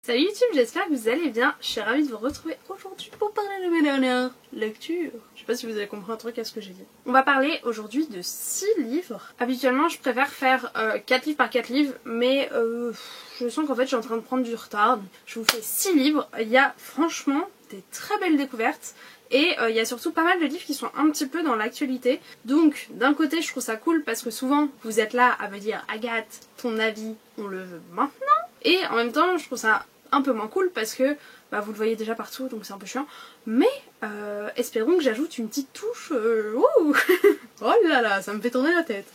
Salut YouTube, j'espère que vous allez bien. Je suis ravie de vous retrouver aujourd'hui pour parler de mes dernières lectures. Je sais pas si vous avez compris un truc à ce que j'ai dit. On va parler aujourd'hui de 6 livres. Habituellement, je préfère faire 4 livres par 4 livres, mais je sens qu'en fait, je suis en train de prendre du retard. Je vous fais 6 livres. Il y a franchement des très belles découvertes. Et il y a surtout pas mal de livres qui sont un petit peu dans l'actualité. Donc d'un côté je trouve ça cool parce que souvent vous êtes là à me dire Agathe, ton avis on le veut maintenant. Et en même temps je trouve ça un peu moins cool parce que vous le voyez déjà partout donc c'est un peu chiant. Mais espérons que j'ajoute une petite touche. Oh là là, ça me fait tourner la tête.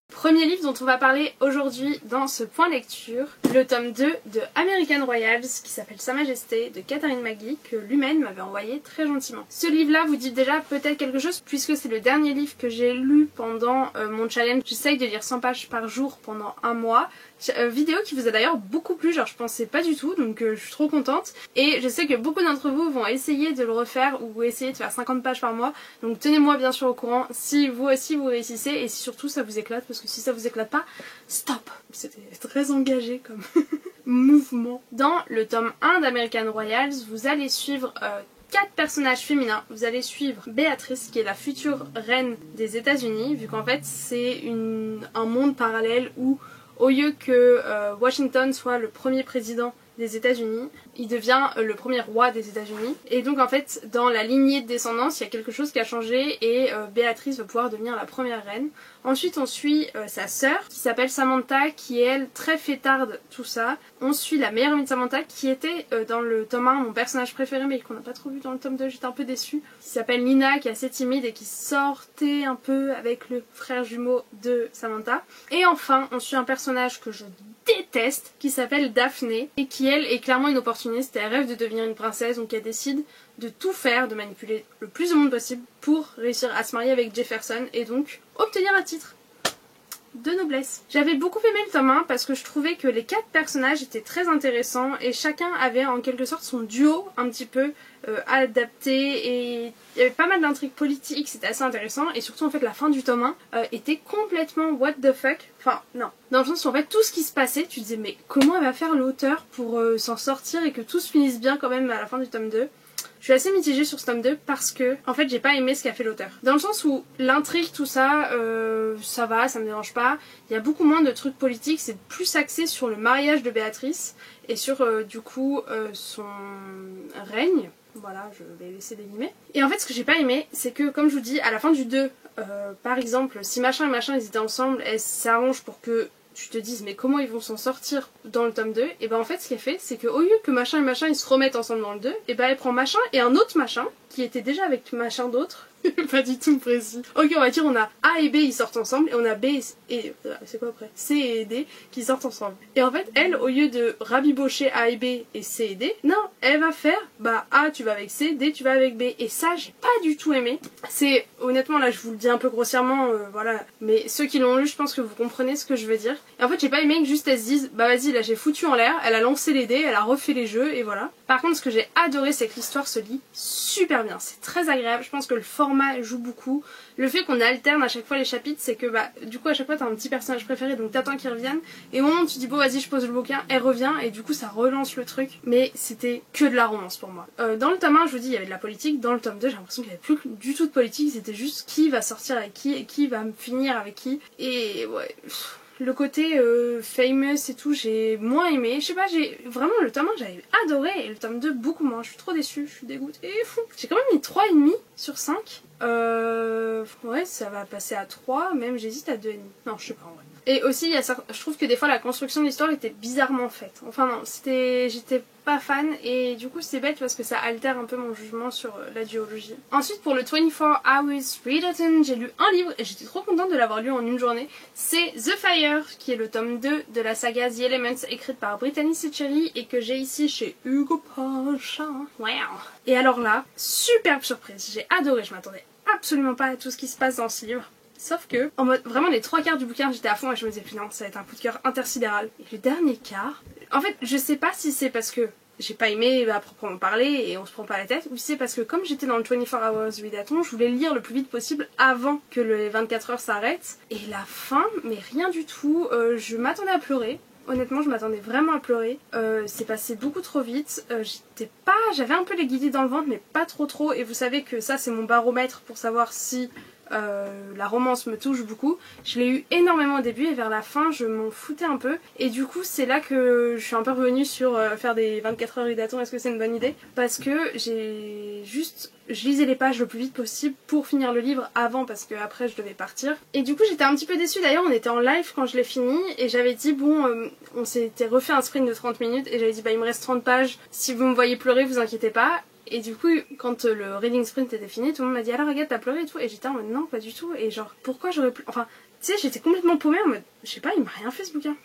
Premier livre dont on va parler aujourd'hui dans ce point lecture, le tome 2 de American Royals qui s'appelle Sa Majesté de Catherine Maggie que l'Humaine m'avait envoyé très gentiment. Ce livre-là vous dit déjà peut-être quelque chose puisque c'est le dernier livre que j'ai lu pendant mon challenge. J'essaye de lire 100 pages par jour pendant un mois. Vidéo qui vous a d'ailleurs beaucoup plu, genre je pensais pas du tout donc je suis trop contente. Et je sais que beaucoup d'entre vous vont essayer de le refaire ou essayer de faire 50 pages par mois. Donc tenez-moi bien sûr au courant si vous aussi vous réussissez et si surtout ça vous éclate parce que si ça vous éclate pas, stop. C'était très engagé comme mouvement. Dans le tome 1 d'American Royals, vous allez suivre 4 personnages féminins. Vous allez suivre Béatrice qui est la future reine des États-Unis vu qu'en fait c'est un monde parallèle où au lieu que Washington soit le premier président des États-Unis, il devient le premier roi des États-Unis. Et donc en fait, dans la lignée de descendance, il y a quelque chose qui a changé et Béatrice va pouvoir devenir la première reine. Ensuite, on suit sa sœur qui s'appelle Samantha, qui est elle très fêtarde, tout ça. On suit la meilleure amie de Samantha qui était dans le tome 1 mon personnage préféré mais qu'on n'a pas trop vu dans le tome 2, j'étais un peu déçue. Qui s'appelle Nina, qui est assez timide et qui sortait un peu avec le frère jumeau de Samantha. Et enfin, on suit un personnage que je déteste qui s'appelle Daphné et qui elle est clairement une opportuniste et elle rêve de devenir une princesse donc elle décide de tout faire, de manipuler le plus de monde possible pour réussir à se marier avec Jefferson et donc obtenir un titre de noblesse. J'avais beaucoup aimé le tome 1 parce que je trouvais que les 4 personnages étaient très intéressants et chacun avait en quelque sorte son duo un petit peu adapté et il y avait pas mal d'intrigues politiques, c'était assez intéressant et surtout en fait la fin du tome 1 était complètement what the fuck, enfin non, dans le sens où en fait tout ce qui se passait tu disais mais comment elle va faire l'auteur pour s'en sortir et que tout se finisse bien quand même à la fin du tome 2. Je suis assez mitigée sur ce tome 2 parce que en fait j'ai pas aimé ce qu'a fait l'auteur. Dans le sens où l'intrigue tout ça, ça va, ça me dérange pas. Il y a beaucoup moins de trucs politiques, c'est plus axé sur le mariage de Béatrice et sur du coup son règne. Voilà, je vais laisser des guillemets. Et en fait ce que j'ai pas aimé c'est que comme je vous dis à la fin du 2, par exemple si machin et machin ils étaient ensemble, elles s'arrangent pour que tu te dises mais comment ils vont s'en sortir dans le tome 2 et ben en fait ce qu'elle fait c'est qu'au lieu que machin et machin ils se remettent ensemble dans le 2 et ben elle prend machin et un autre machin qui était déjà avec machin d'autre pas du tout précis. Ok on va dire on a A et B ils sortent ensemble et on a B et c'est quoi après C et D qui sortent ensemble. Et en fait elle au lieu de rabibocher A et B et C et D, non elle va faire A tu vas avec C, D tu vas avec B et ça j'ai pas du tout aimé. C'est honnêtement là je vous le dis un peu grossièrement voilà mais ceux qui l'ont lu je pense que vous comprenez ce que je veux dire. Et en fait j'ai pas aimé que juste elles se disent bah vas-y là j'ai foutu en l'air, elle a lancé les dés, elle a refait les jeux et voilà. Par contre ce que j'ai adoré c'est que l'histoire se lit super bien, c'est très agréable, je pense que le format joue beaucoup. Le fait qu'on alterne à chaque fois les chapitres c'est que du coup à chaque fois t'as un petit personnage préféré donc t'attends qu'il revienne et au moment où tu dis bon vas-y je pose le bouquin, elle revient et du coup ça relance le truc mais c'était que de la romance pour moi. Dans le tome 1 je vous dis il y avait de la politique, dans le tome 2 j'ai l'impression qu'il n'y avait plus du tout de politique, c'était juste qui va sortir avec qui et qui va finir avec qui et ouais... Le côté famous et tout, j'ai moins aimé. Je sais pas, j'ai vraiment le tome 1 j'avais adoré et le tome 2 beaucoup moins. Je suis trop déçue, je suis dégoûtée. J'ai quand même mis 3,5 sur 5. Ouais, ça va passer à 3, même j'hésite à 2,5. Non, je sais pas en vrai. Et aussi, je trouve que des fois la construction de l'histoire était bizarrement faite. Enfin non, j'étais pas fan et du coup c'est bête parce que ça altère un peu mon jugement sur la duologie. Ensuite pour le 24 Hours Readathon, j'ai lu un livre et j'étais trop contente de l'avoir lu en une journée. C'est The Fire qui est le tome 2 de la saga The Elements écrite par Brittany Seccheri et que j'ai ici chez Hugo Poche. Wow. Et alors là, superbe surprise, j'ai adoré, je m'attendais absolument pas à tout ce qui se passe dans ce livre. Sauf que, en mode, vraiment les 3 quarts du bouquin j'étais à fond et je me disais putain ça va être un coup de cœur intersidéral. Et le dernier quart, en fait je sais pas si c'est parce que j'ai pas aimé à proprement parler et on se prend pas la tête, ou si c'est parce que comme j'étais dans le 24 Hours Readathon, je voulais lire le plus vite possible avant que les 24 heures s'arrêtent. Et la fin, mais rien du tout, je m'attendais à pleurer. Honnêtement, je m'attendais vraiment à pleurer. C'est passé beaucoup trop vite. J'avais un peu les guillis dans le ventre, mais pas trop. Et vous savez que ça, c'est mon baromètre pour savoir si la romance me touche beaucoup. Je l'ai eu énormément au début et vers la fin, je m'en foutais un peu. Et du coup, c'est là que je suis un peu revenue sur faire des 24 heures Readathon. Est-ce que c'est une bonne idée? Parce que je lisais les pages le plus vite possible pour finir le livre avant, parce que après je devais partir. Et du coup j'étais un petit peu déçue. D'ailleurs on était en live quand je l'ai fini et j'avais dit bon, on s'était refait un sprint de 30 minutes et j'avais dit bah il me reste 30 pages, si vous me voyez pleurer vous inquiétez pas. Et du coup quand le reading sprint était fini, tout le monde m'a dit alors regarde t'as pleuré et tout, et j'étais en mode non pas du tout, et genre pourquoi j'aurais pu, enfin tu sais j'étais complètement paumée en mode je sais pas, il m'a rien fait ce bouquin.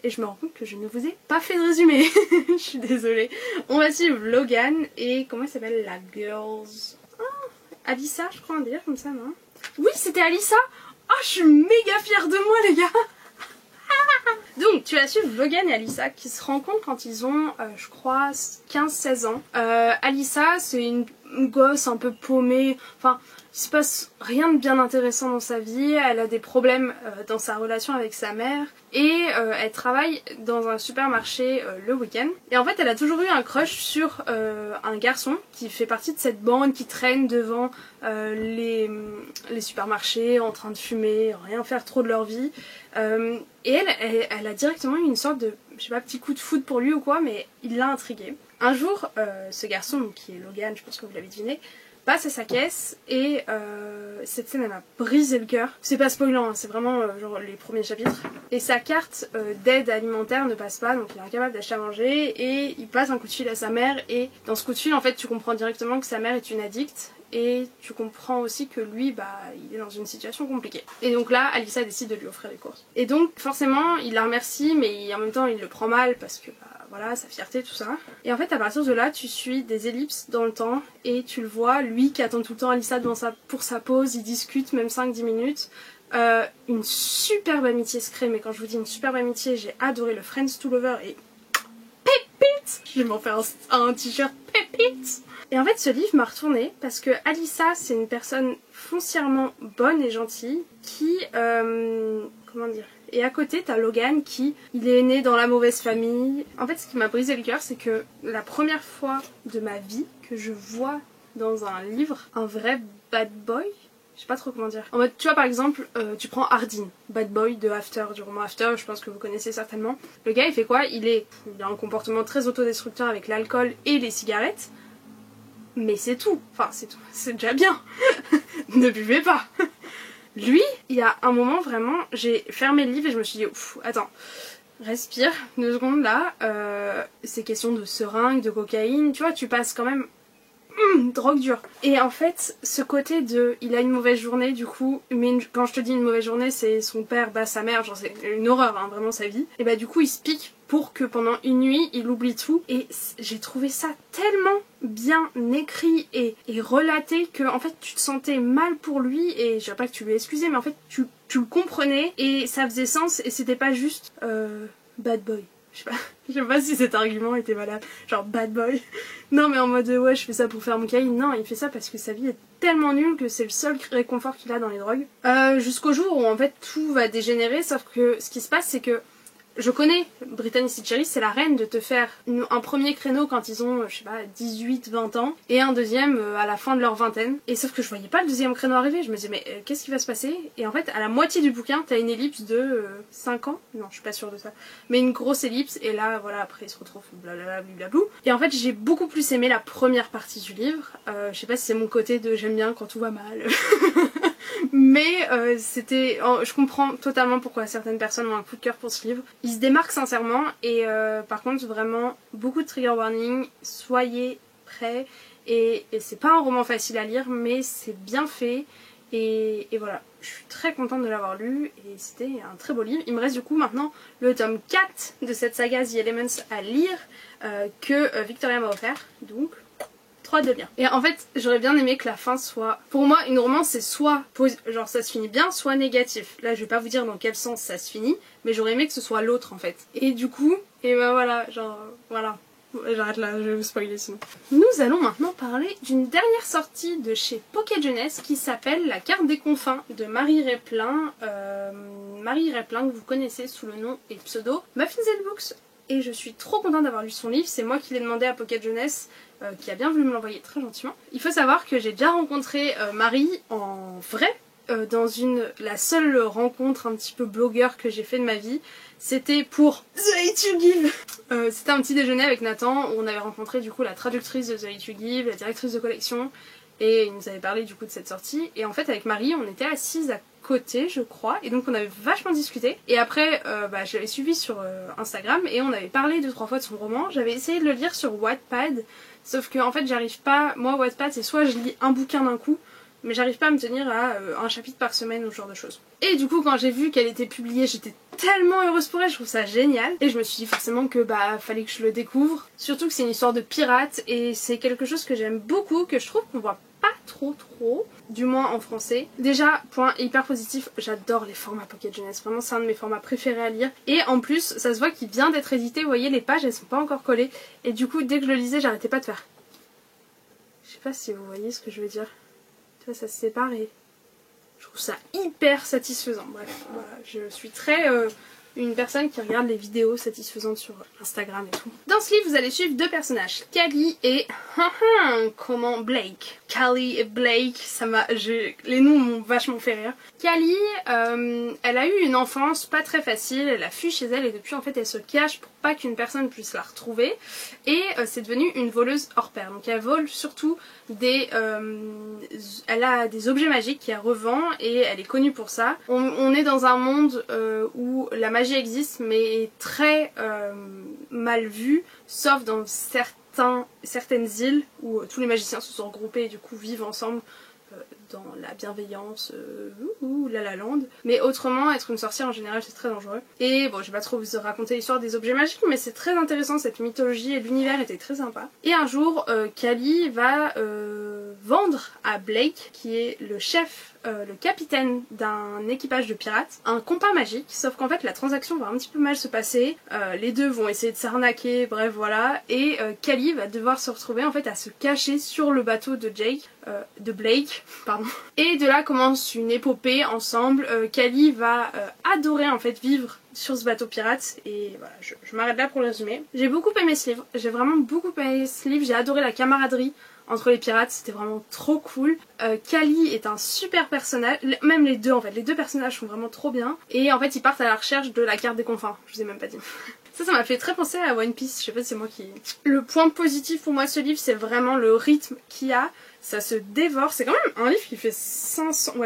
Et je me rends compte que je ne vous ai pas fait de résumé. Je suis désolée. On va suivre Logan et comment elle s'appelle la girls, Alyssa je crois, un délire comme ça, non? Oui c'était Alyssa. Oh je suis méga fière de moi les gars. Donc tu vas suivre Logan et Alyssa qui se rencontrent quand ils ont je crois 15-16 ans. Alyssa c'est une gosse un peu paumée, enfin il se passe rien de bien intéressant dans sa vie, elle a des problèmes dans sa relation avec sa mère et elle travaille dans un supermarché le week-end. Et en fait elle a toujours eu un crush sur un garçon qui fait partie de cette bande qui traîne devant les supermarchés en train de fumer, rien faire trop de leur vie. Et elle a directement eu une sorte de, je sais pas, petit coup de foudre pour lui ou quoi, mais il l'a intriguée. Un jour, ce garçon, qui est Logan, je pense que vous l'avez deviné, passe à sa caisse et cette scène elle m'a brisé le cœur. C'est pas spoilant, hein, c'est vraiment genre les premiers chapitres. Et sa carte d'aide alimentaire ne passe pas, donc il est incapable d'acheter à manger et il passe un coup de fil à sa mère et dans ce coup de fil en fait tu comprends directement que sa mère est une addicte. Et tu comprends aussi que lui, bah, il est dans une situation compliquée. Et donc là, Alyssa décide de lui offrir des courses. Et donc, forcément, il la remercie, mais en même temps, il le prend mal parce que, bah, voilà, sa fierté, tout ça. Et en fait, à partir de là, tu suis des ellipses dans le temps et tu le vois, lui qui attend tout le temps Alyssa pour sa pause, ils discutent même 5-10 minutes. Une superbe amitié se crée, mais quand je vous dis une superbe amitié, j'ai adoré le Friends to Lover et pépite. Je vais m'en faire un t-shirt pépite. Et en fait ce livre m'a retourné parce que Alyssa c'est une personne foncièrement bonne et gentille qui, comment dire, et à côté t'as Logan qui, il est né dans la mauvaise famille. En fait ce qui m'a brisé le cœur c'est que la première fois de ma vie que je vois dans un livre un vrai bad boy, je sais pas trop comment dire. En mode, tu vois par exemple, tu prends Hardin, bad boy de After, du roman After, je pense que vous connaissez certainement. Le gars il fait quoi? Il a un comportement très autodestructeur avec l'alcool et les cigarettes. Mais c'est tout, enfin c'est tout, c'est déjà bien. Ne buvez pas. Lui, il y a un moment vraiment, j'ai fermé le livre et je me suis dit, ouf, attends, respire, 2 secondes là, c'est question de seringues, de cocaïne, tu vois, tu passes quand même drogue dure. Et en fait, ce côté de il a une mauvaise journée du coup, mais quand je te dis une mauvaise journée, c'est son père bat sa mère, genre c'est une horreur, hein, vraiment sa vie. Et bah du coup, il se pique pour que pendant une nuit, il oublie tout. Et j'ai trouvé ça tellement bien écrit et relaté que en fait, tu te sentais mal pour lui et je dirais pas que tu lui excusais, mais en fait, tu le comprenais et ça faisait sens et c'était pas juste bad boy. Je sais pas si cet argument était valable, genre bad boy. Non mais en mode ouais je fais ça pour faire mon cahier. Non, il fait ça parce que sa vie est tellement nulle que c'est le seul réconfort qu'il a dans les drogues. Jusqu'au jour où en fait tout va dégénérer, sauf que ce qui se passe c'est que je connais Brittany Cherry, c'est la reine de te faire un premier créneau quand ils ont, je sais pas, 18-20 ans, et un deuxième à la fin de leur vingtaine. Et sauf que je voyais pas le deuxième créneau arriver, je me disais mais qu'est-ce qui va se passer? Et en fait, à la moitié du bouquin, t'as une ellipse de 5 ans, non je suis pas sûre de ça, mais une grosse ellipse, et là voilà, après ils se retrouvent blablabla blablablou. Et en fait j'ai beaucoup plus aimé la première partie du livre, je sais pas si c'est mon côté de j'aime bien quand tout va mal. Mais je comprends totalement pourquoi certaines personnes ont un coup de cœur pour ce livre. Il se démarque sincèrement et par contre vraiment beaucoup de trigger warning, soyez prêts et c'est pas un roman facile à lire mais c'est bien fait et voilà, je suis très contente de l'avoir lu et c'était un très beau livre. Il me reste du coup maintenant le tome 4 de cette saga The Elements à lire que Victoria m'a offert, donc de lire. Et en fait, j'aurais bien aimé que la fin soit... Pour moi, une romance, c'est soit genre ça se finit bien, soit négatif. Là, je vais pas vous dire dans quel sens ça se finit, mais j'aurais aimé que ce soit l'autre, en fait. Et du coup, et ben voilà, genre, voilà. J'arrête là, je vais vous spoiler sinon. Nous allons maintenant parler d'une dernière sortie de chez Pocket Jeunesse qui s'appelle La carte des confins de Marie Replin. Marie Replin que vous connaissez sous le nom et pseudo Muffins and Books. Et je suis trop contente d'avoir lu son livre, c'est moi qui l'ai demandé à Pocket Jeunesse, qui a bien voulu me l'envoyer très gentiment. Il faut savoir que j'ai déjà rencontré Marie en vrai, dans la seule rencontre un petit peu blogueur que j'ai fait de ma vie. C'était pour The Hate You Give. C'était un petit déjeuner avec Nathan où on avait rencontré du coup la traductrice de The Hate You Give, la directrice de collection, et il nous avait parlé du coup de cette sortie. Et en fait avec Marie on était assises à côté je crois, et donc on avait vachement discuté. Et après je l'avais suivi sur Instagram et on avait parlé 2-3 fois de son roman. J'avais essayé de le lire sur Wattpad, sauf que en fait j'arrive pas, moi Wattpad c'est soit je lis un bouquin d'un coup, mais j'arrive pas à me tenir à un chapitre par semaine ou ce genre de choses. Et du coup quand j'ai vu qu'elle était publiée, j'étais tellement heureuse pour elle, je trouve ça génial. Et je me suis dit forcément que fallait que je le découvre. Surtout que c'est une histoire de pirate et c'est quelque chose que j'aime beaucoup, que je trouve qu'on voit pas trop, du moins en français. Déjà, point hyper positif, j'adore les formats Pocket Jeunesse, vraiment c'est un de mes formats préférés à lire. Et en plus, ça se voit qu'il vient d'être édité, vous voyez les pages elles sont pas encore collées. Et du coup dès que je le lisais j'arrêtais pas de faire. Je sais pas si vous voyez ce que je veux dire. Tu vois, ça se sépare et je trouve ça hyper satisfaisant. Bref, voilà, je suis très une personne qui regarde les vidéos satisfaisantes sur Instagram et tout. Dans ce livre, vous allez suivre deux personnages, Callie et comment Blake. Callie et Blake, les noms m'ont vachement fait rire. Callie, elle a eu une enfance pas très facile, elle a fui chez elle et depuis en fait elle se cache pour pas qu'une personne puisse la retrouver. Et c'est devenu une voleuse hors pair. Donc elle vole surtout elle a des objets magiques qu'elle revend et elle est connue pour ça. On est dans un monde où la magie existe mais est très mal vue, sauf dans certaines îles où tous les magiciens se sont regroupés et du coup vivent ensemble dans la bienveillance, La La Land. Mais autrement, être une sorcière en général c'est très dangereux. Et bon, je vais pas trop vous raconter l'histoire des objets magiques, mais c'est très intéressant, cette mythologie et l'univers était très sympa. Et un jour, Callie va vendre à Blake, qui est le chef, le capitaine d'un équipage de pirates, un compas magique, sauf qu'en fait la transaction va un petit peu mal se passer, les deux vont essayer de s'arnaquer, bref voilà, et Callie va devoir se retrouver en fait à se cacher sur le bateau de Blake, pardon. Et de là commence une épopée ensemble. Callie va adorer en fait vivre sur ce bateau pirate et voilà, je m'arrête là pour le résumer. J'ai beaucoup aimé ce livre, j'ai vraiment beaucoup aimé ce livre, j'ai adoré la camaraderie entre les pirates, c'était vraiment trop cool. Callie est un super personnage, même les deux en fait, les deux personnages sont vraiment trop bien. Et en fait ils partent à la recherche de la carte des confins, je vous ai même pas dit. Ça m'a fait très penser à One Piece, je sais pas si c'est moi qui... Le point positif pour moi de ce livre c'est vraiment le rythme qu'il y a. Ça se dévore, c'est quand même un livre qui fait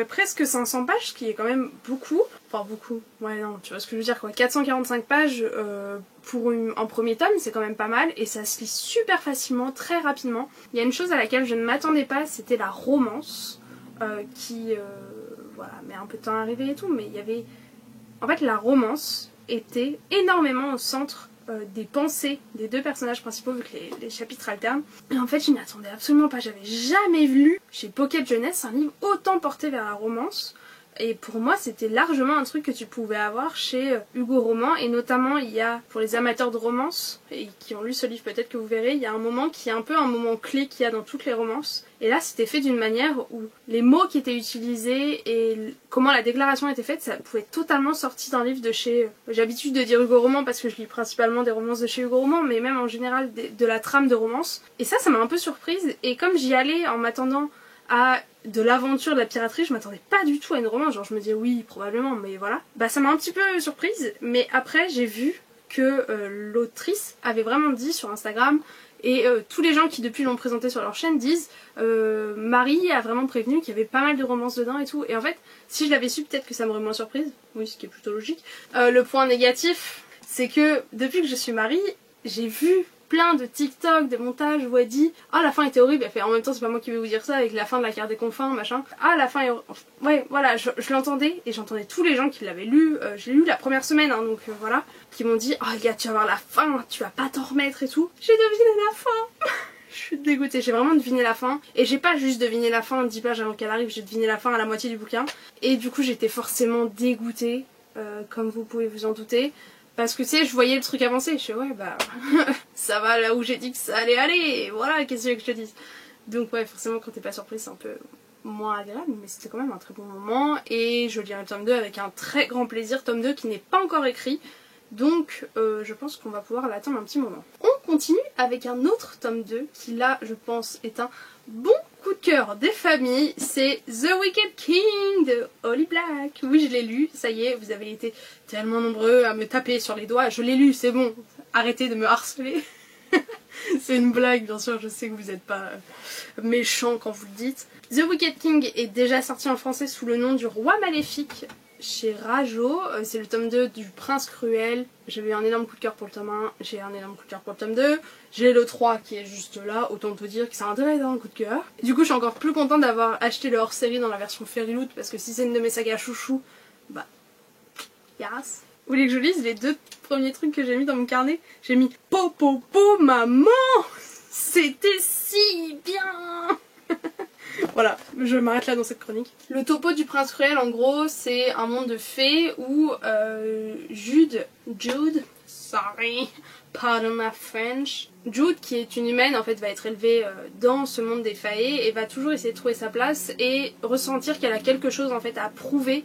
presque 500 pages, ce qui est quand même beaucoup. Enfin beaucoup, ouais non, tu vois ce que je veux dire quoi. 445 pages pour un premier tome, c'est quand même pas mal. Et ça se lit super facilement, très rapidement. Il y a une chose à laquelle je ne m'attendais pas, c'était la romance. Qui met un peu de temps à arriver et tout. Mais il y avait... En fait la romance était énormément au centre des pensées des deux personnages principaux vu que les chapitres alternent. Et en fait je n'y attendais absolument pas, j'avais jamais lu chez Pocket Jeunesse un livre autant porté vers la romance. Et pour moi c'était largement un truc que tu pouvais avoir chez Hugo Roman, et notamment il y a, pour les amateurs de romance et qui ont lu ce livre peut-être que vous verrez, il y a un moment qui est un peu un moment clé qu'il y a dans toutes les romances. Et là c'était fait d'une manière où les mots qui étaient utilisés et comment la déclaration était faite, ça pouvait être totalement sorti d'un livre de chez... J'ai l'habitude de dire Hugo Roman parce que je lis principalement des romances de chez Hugo Roman, mais même en général de la trame de romance. Et ça m'a un peu surprise, et comme j'y allais en m'attendant à de l'aventure, de la piraterie, je m'attendais pas du tout à une romance, genre je me disais oui probablement, mais voilà. Ça m'a un petit peu surprise, mais après j'ai vu que l'autrice avait vraiment dit sur Instagram, et tous les gens qui depuis l'ont présenté sur leur chaîne disent Marie a vraiment prévenu qu'il y avait pas mal de romances dedans et tout. Et en fait si je l'avais su peut-être que ça m'aurait moins surprise, oui ce qui est plutôt logique. Le point négatif c'est que depuis que je suis Marie, j'ai vu plein de TikTok, des montages où elle dit « Ah, la fin était horrible », elle fait « En même temps, c'est pas moi qui vais vous dire ça, avec la fin de la carte des confins, machin. Ah, la fin est horrible. » Ouais, voilà, je l'entendais, et j'entendais tous les gens qui l'avaient lu. Je l'ai lu la première semaine, hein, donc voilà, qui m'ont dit « Oh, gars, tu vas voir la fin, tu vas pas t'en remettre et tout. » J'ai deviné la fin. Je suis dégoûtée, j'ai vraiment deviné la fin. Et j'ai pas juste deviné la fin 10 pages avant qu'elle arrive, j'ai deviné la fin à la moitié du bouquin. Et du coup, j'étais forcément dégoûtée, comme vous pouvez vous en douter. Parce que tu sais, je voyais le truc avancer, je fais ouais ça va là où j'ai dit que ça allait aller, et voilà, qu'est-ce que je te dise. Donc ouais, forcément quand t'es pas surprise c'est un peu moins agréable, mais c'était quand même un très bon moment, et je lirai le tome 2 avec un très grand plaisir, tome 2 qui n'est pas encore écrit, donc je pense qu'on va pouvoir l'attendre un petit moment. On continue avec un autre tome 2, qui là je pense est un bon coup de cœur des familles, c'est The Wicked King de Holly Black. Oui, je l'ai lu, ça y est, vous avez été tellement nombreux à me taper sur les doigts, je l'ai lu, c'est bon, arrêtez de me harceler. C'est une blague, bien sûr, je sais que vous n'êtes pas méchants quand vous le dites. The Wicked King est déjà sorti en français sous le nom du Roi Maléfique chez Rajo. C'est le tome 2 du Prince Cruel. J'avais un énorme coup de cœur pour le tome 1, j'ai un énorme coup de cœur pour le tome 2. J'ai le 3 qui est juste là, autant te dire que c'est un très grand coup de cœur. Du coup, je suis encore plus contente d'avoir acheté le hors-série dans la version Fairyloot, parce que si c'est une de mes sagas chouchou, bah, yes. Vous voulez que je lise les 2 premiers trucs que j'ai mis dans mon carnet? J'ai mis po maman, c'était si bien. Voilà, je m'arrête là dans cette chronique. Le topo du Prince Cruel, en gros, c'est un monde de fées où Jude, sorry, pardon my French. Jude, qui est une humaine, en fait, va être élevée dans ce monde des faées et va toujours essayer de trouver sa place et ressentir qu'elle a quelque chose, en fait, à prouver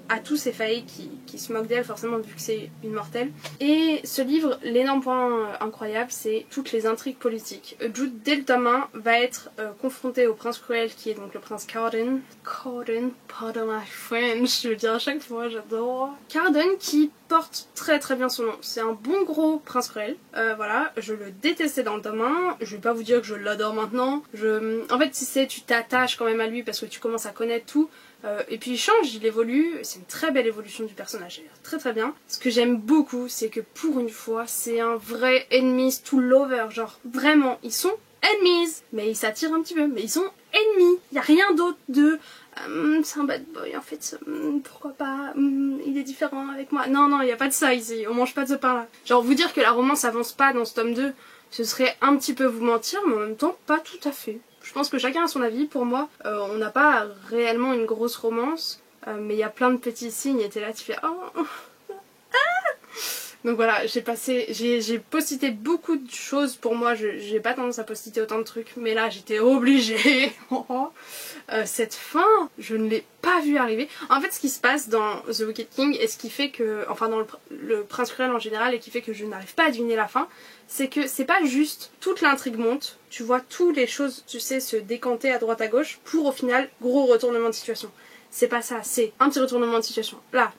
à tous ces faées qui se moquent d'elle, forcément, vu que c'est une mortelle. Et ce livre, l'énorme point incroyable, c'est toutes les intrigues politiques. Jude, dès le tome 1, va être confronté au Prince Cruel, qui est donc le Prince Cardan. Cardan, pardon my French, je le dis à chaque fois, j'adore. Cardan, qui porte très très bien son nom. C'est un bon gros Prince Cruel. Voilà, je le détestais dans le tome 1. Je vais pas vous dire que je l'adore maintenant. En fait, si c'est, tu t'attaches quand même à lui parce que tu commences à connaître tout. Et puis il change, il évolue, c'est une très belle évolution du personnage, très très bien. Ce que j'aime beaucoup, c'est que pour une fois, c'est un vrai enemies to lover, genre vraiment, ils sont enemies, mais ils s'attirent un petit peu, mais ils sont ennemis. Il n'y a rien d'autre de c'est un bad boy en fait, pourquoi pas, il est différent avec moi. Non, non, il n'y a pas de ça ici, on mange pas de ce pain là. Genre vous dire que la romance avance pas dans ce tome 2, ce serait un petit peu vous mentir, mais en même temps pas tout à fait. Je pense que chacun a son avis. Pour moi, on n'a pas réellement une grosse romance, mais il y a plein de petits signes et t'es là, tu fais oh. Donc voilà, j'ai postité beaucoup de choses. Pour moi, j'ai pas tendance à postiter autant de trucs, mais là j'étais obligée. Cette fin, je ne l'ai pas vue arriver. En fait, ce qui se passe dans The Wicked King et ce qui fait que, enfin dans le Prince Cruel en général, et qui fait que je n'arrive pas à deviner la fin, c'est que c'est pas juste toute l'intrigue monte, tu vois toutes les choses, tu sais, se décanter à droite à gauche pour au final gros retournement de situation. C'est pas ça, c'est un petit retournement de situation. Là,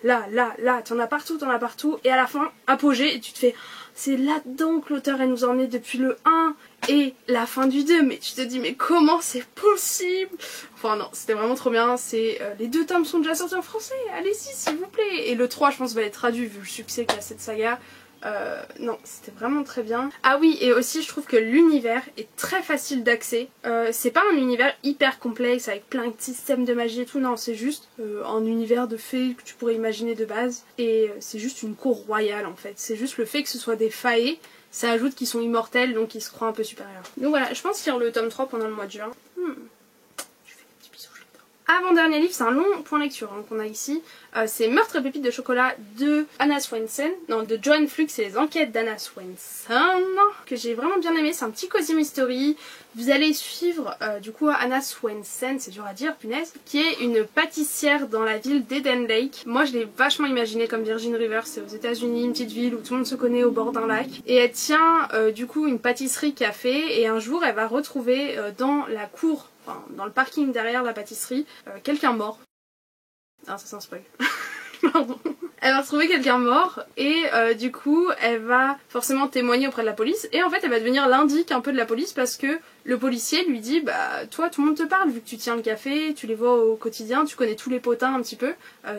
t'en as partout, et à la fin, apogée, et tu te fais, c'est là-dedans que l'auteur nous a emmené depuis le 1 et la fin du 2, mais tu te dis, mais comment c'est possible? Enfin non, c'était vraiment trop bien, les 2 tomes sont déjà sortis en français, allez-y s'il vous plaît. Et le 3, je pense, va être traduit vu le succès qu'a cette saga. Non, c'était vraiment très bien. Ah oui, et aussi je trouve que l'univers est très facile d'accès. C'est pas un univers hyper complexe avec plein de systèmes de magie et tout, non, c'est juste un univers de fées que tu pourrais imaginer de base. Et c'est juste une cour royale en fait. C'est juste le fait que ce soit des faées, ça ajoute qu'ils sont immortels, donc ils se croient un peu supérieurs. Donc voilà, je pense lire le tome 3 pendant le mois de juin. Avant-dernier livre, c'est un long point lecture qu'on a ici. C'est Meurtre et pépites de chocolat de Anna Swensen. Non, de Joanne Flux et les enquêtes d'Anna Swensen. Que j'ai vraiment bien aimé. C'est un petit cozy mystery. Vous allez suivre du coup Anna Swensen, c'est dur à dire, punaise, qui est une pâtissière dans la ville d'Eden Lake. Moi, je l'ai vachement imaginé comme Virgin River. C'est aux États-Unis, une petite ville où tout le monde se connaît au bord d'un lac. Et elle tient du coup une pâtisserie café. Et un jour, elle va retrouver dans la cour, enfin, dans le parking derrière la pâtisserie, quelqu'un mort. Ah, ça c'est un spoil. Pardon. Elle va retrouver quelqu'un mort et du coup elle va forcément témoigner auprès de la police et en fait elle va devenir l'indique un peu de la police parce que le policier lui dit bah toi tout le monde te parle vu que tu tiens le café, tu les vois au quotidien, tu connais tous les potins un petit peu,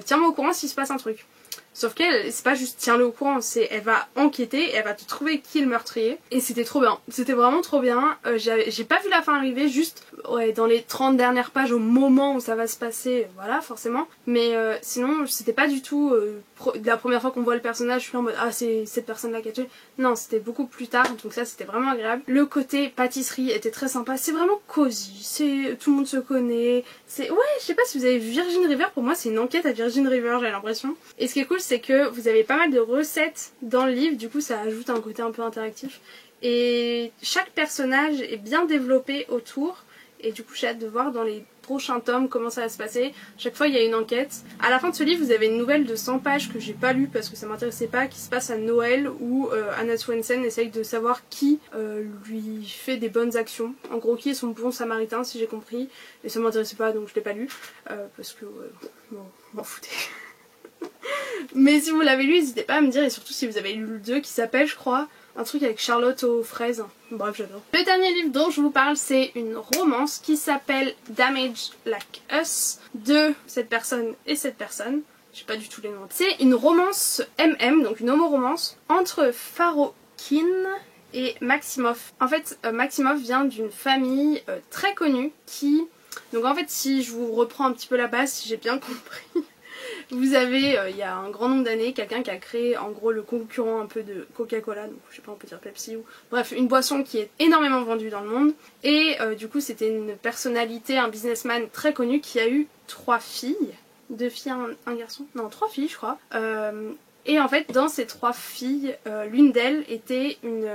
tiens-moi au courant s'il se passe un truc. Sauf qu'elle, c'est pas juste tiens-le au courant, c'est elle va enquêter, elle va te trouver qui est le meurtrier. Et c'était trop bien, c'était vraiment trop bien. J'ai pas vu la fin arriver, juste ouais, dans les 30 dernières pages au moment où ça va se passer, voilà forcément. Mais sinon c'était pas du tout la première fois qu'on voit le personnage, je suis en mode ah c'est cette personne là qui a tué. Non, c'était beaucoup plus tard, donc ça c'était vraiment agréable. Le côté pâtisserie était très sympa, c'est vraiment cosy, tout le monde se connaît. Ouais, je sais pas si vous avez vu Virgin River, pour moi c'est une enquête à Virgin River, j'ai l'impression. Et ce qui est cool c'est que vous avez pas mal de recettes dans le livre, du coup ça ajoute un côté un peu interactif. et chaque personnage est bien développé autour. Et du coup j'ai hâte de voir dans les prochains tomes comment ça va se passer. Chaque fois il y a une enquête. À la fin de ce livre vous avez une nouvelle de 100 pages que j'ai pas lue parce que ça m'intéressait pas, qui se passe à Noël où Anna Swensen essaye de savoir qui lui fait des bonnes actions. En gros qui est son bon samaritain si j'ai compris. Et ça m'intéressait pas donc je l'ai pas lu parce que bon, m'en foutez. Mais si vous l'avez lu n'hésitez pas à me dire, et surtout si vous avez lu le 2 qui s'appelle je crois un truc avec Charlotte aux fraises. Bref, j'adore. Le dernier livre dont je vous parle, c'est une romance qui s'appelle Damage Like Us de cette personne et cette personne. Je sais pas du tout les noms. C'est une romance MM, donc une homo-romance, entre Farokhin et Maximoff. En fait, Maximoff vient d'une famille très connue qui... Donc en fait, si je vous reprends un petit peu la base, si j'ai bien compris... Vous avez, il y a un grand nombre d'années, quelqu'un qui a créé en gros le concurrent un peu de Coca-Cola, donc je sais pas, on peut dire Pepsi ou... Bref, une boisson qui est énormément vendue dans le monde. Et du coup c'était une personnalité, un businessman très connu qui a eu 3 filles. 2 filles, un garçon? Non, 3 filles je crois. Et en fait dans ces 3 filles, l'une d'elles était une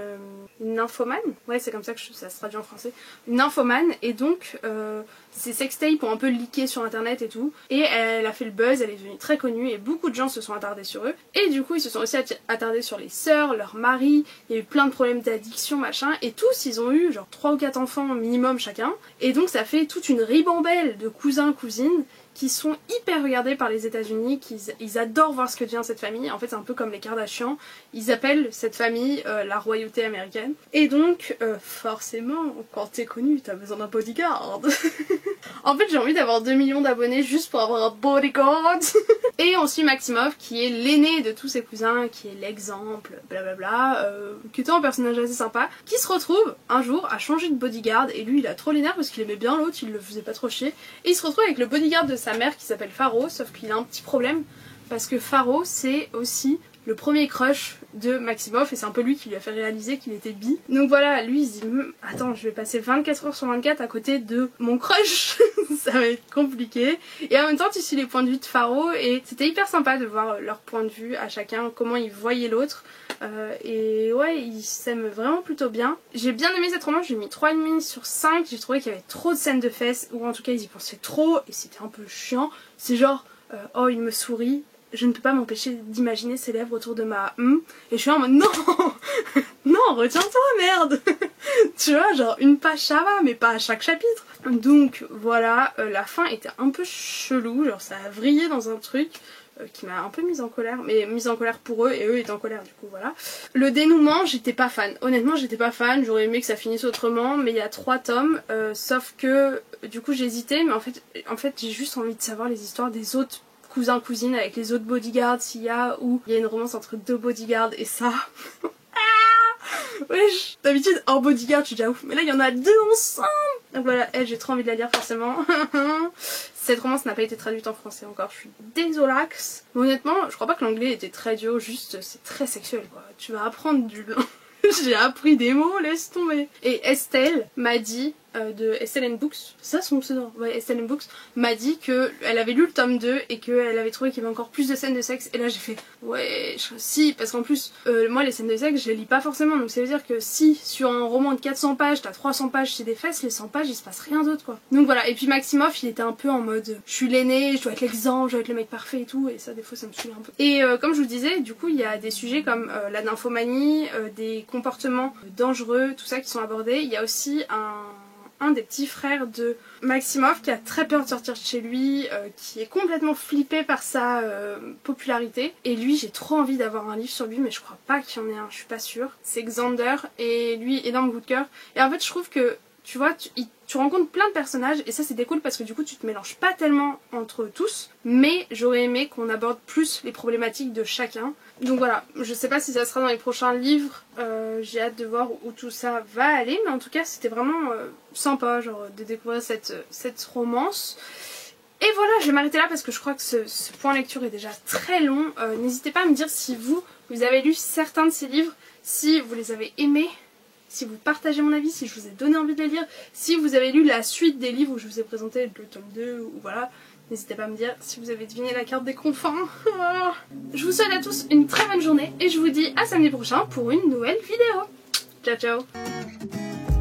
nymphomane. Ouais c'est comme ça que ça se traduit en français. Une nymphomane et donc ses sextapes ont un peu leaké sur internet et tout. Et elle a fait le buzz, elle est devenue très connue et beaucoup de gens se sont attardés sur eux. Et du coup ils se sont aussi attardés sur les sœurs, leurs maris, il y a eu plein de problèmes d'addiction machin. Et tous ils ont eu genre 3 ou 4 enfants minimum chacun. Et donc ça fait toute une ribambelle de cousins, cousines qui sont hyper regardés par les États-Unis, ils adorent voir ce que devient cette famille. En fait, c'est un peu comme les Kardashians. Ils appellent cette famille la royauté américaine. Et donc, forcément, quand t'es connu, t'as besoin d'un bodyguard. En fait, j'ai envie d'avoir 2 millions d'abonnés juste pour avoir un bodyguard. Et on suit Maximoff, qui est l'aîné de tous ses cousins, qui est l'exemple, blablabla, qui est un personnage assez sympa, qui se retrouve un jour à changer de bodyguard. Et lui, il a trop les nerfs parce qu'il aimait bien l'autre, il le faisait pas trop chier. Et il se retrouve avec le bodyguard de sa mère qui s'appelle Faro, sauf qu'il a un petit problème parce que Faro c'est aussi le premier crush de Maximoff et c'est un peu lui qui lui a fait réaliser qu'il était bi. Donc voilà, lui il se dit attends, je vais passer 24 heures sur 24 à côté de mon crush, ça va être compliqué. Et en même temps tu suis les points de vue de Faro et c'était hyper sympa de voir leur point de vue à chacun, comment ils voyaient l'autre. Et ouais, ils s'aiment vraiment plutôt bien. J'ai bien aimé cette romance, j'ai mis 3,5 sur 5. J'ai trouvé qu'il y avait trop de scènes de fesses, ou en tout cas ils y pensaient trop, et c'était un peu chiant. C'est genre, oh il me sourit, je ne peux pas m'empêcher d'imaginer ses lèvres autour de ma et je suis en mode non, non, retiens-toi merde. Tu vois, genre une page ça va, mais pas à chaque chapitre. Donc voilà, la fin était un peu chelou, genre ça a vrillé dans un truc qui m'a un peu mise en colère, mais mise en colère pour eux et eux étaient en colère du coup voilà. Le dénouement j'étais pas fan, honnêtement j'étais pas fan, j'aurais aimé que ça finisse autrement, mais il y a 3 tomes, sauf que du coup j'ai hésité, mais en fait j'ai juste envie de savoir les histoires des autres cousins cousines avec les autres bodyguards s'il y a, ou il y a une romance entre 2 bodyguards et ça. Wesh, d'habitude en bodyguard je suis déjà ouf, mais là il y en a 2 ensemble. Donc voilà, j'ai trop envie de la lire forcément. Cette romance n'a pas été traduite en français encore, je suis désolax. Mais honnêtement, je crois pas que l'anglais était très dur, juste c'est très sexuel quoi. Tu vas apprendre du... J'ai appris des mots, laisse tomber. Et Estelle m'a dit, de Estelle Books, c'est ça son pseudo? Ouais, Estelle Books, m'a dit que elle avait lu le tome 2 et qu'elle avait trouvé qu'il y avait encore plus de scènes de sexe. Et là j'ai fait, ouais, si, parce qu'en plus, moi les scènes de sexe je les lis pas forcément, donc ça veut dire que si sur un roman de 400 pages, t'as 300 pages c'est des fesses, les 100 pages il se passe rien d'autre quoi. Donc voilà, et puis Maximoff il était un peu en mode, je suis l'aîné, je dois être l'exemple, je dois être le mec parfait et tout, et ça des fois ça me saoule un peu. Et comme je vous disais, du coup il y a des sujets comme la nymphomanie, des comportements dangereux, tout ça qui sont abordés. Il y a aussi un des petits frères de Maximoff qui a très peur de sortir de chez lui, qui est complètement flippé par sa popularité. Et lui, j'ai trop envie d'avoir un livre sur lui, mais je crois pas qu'il y en ait un, je suis pas sûre. C'est Xander, et lui, énorme coup de cœur. Et en fait, je trouve que, tu vois, tu rencontres plein de personnages, et ça c'est cool parce que du coup tu te mélanges pas tellement entre tous, mais j'aurais aimé qu'on aborde plus les problématiques de chacun. Donc voilà, je sais pas si ça sera dans les prochains livres, j'ai hâte de voir où tout ça va aller, mais en tout cas c'était vraiment sympa genre de découvrir cette romance. Et voilà, je vais m'arrêter là parce que je crois que ce point lecture est déjà très long. N'hésitez pas à me dire si vous avez lu certains de ces livres, si vous les avez aimés, si vous partagez mon avis, si je vous ai donné envie de les lire, si vous avez lu la suite des livres où je vous ai présenté le tome 2 ou voilà. N'hésitez pas à me dire si vous avez deviné la carte des confins. Je vous souhaite à tous une très bonne journée et je vous dis à samedi prochain pour une nouvelle vidéo. Ciao ciao.